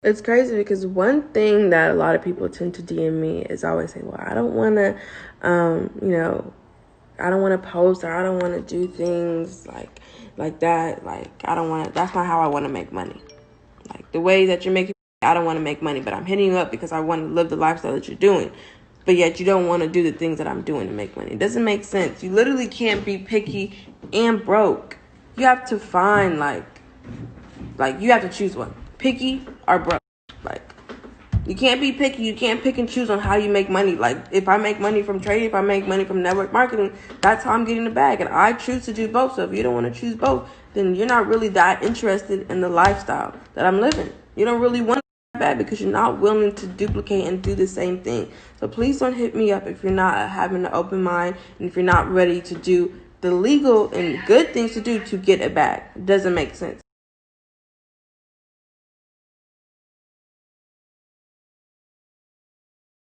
It's crazy because one thing that a lot of people tend to DM me is always say, well, I don't want to, I don't want to post, or I don't want to do things like that. Like, I don't want to, that's not how I want to make money. Like, the way that you're making, I don't want to make money, but I'm hitting you up because I want to live the lifestyle that you're doing. But yet you don't want to do the things that I'm doing to make money. It doesn't make sense. You literally can't be picky and broke. You have to find, like you have to choose one. Picky or broke. Like, you can't be picky. You can't pick and choose on how you make money. Like, if I make money from trading, if I make money from network marketing, that's how I'm getting the bag. And I choose to do both. So if you don't want to choose both, then you're not really that interested in the lifestyle that I'm living. You don't really want that bad because you're not willing to duplicate and do the same thing. So please don't hit me up if you're not having an open mind and if you're not ready to do the legal and good things to do to get a bag. It doesn't make sense.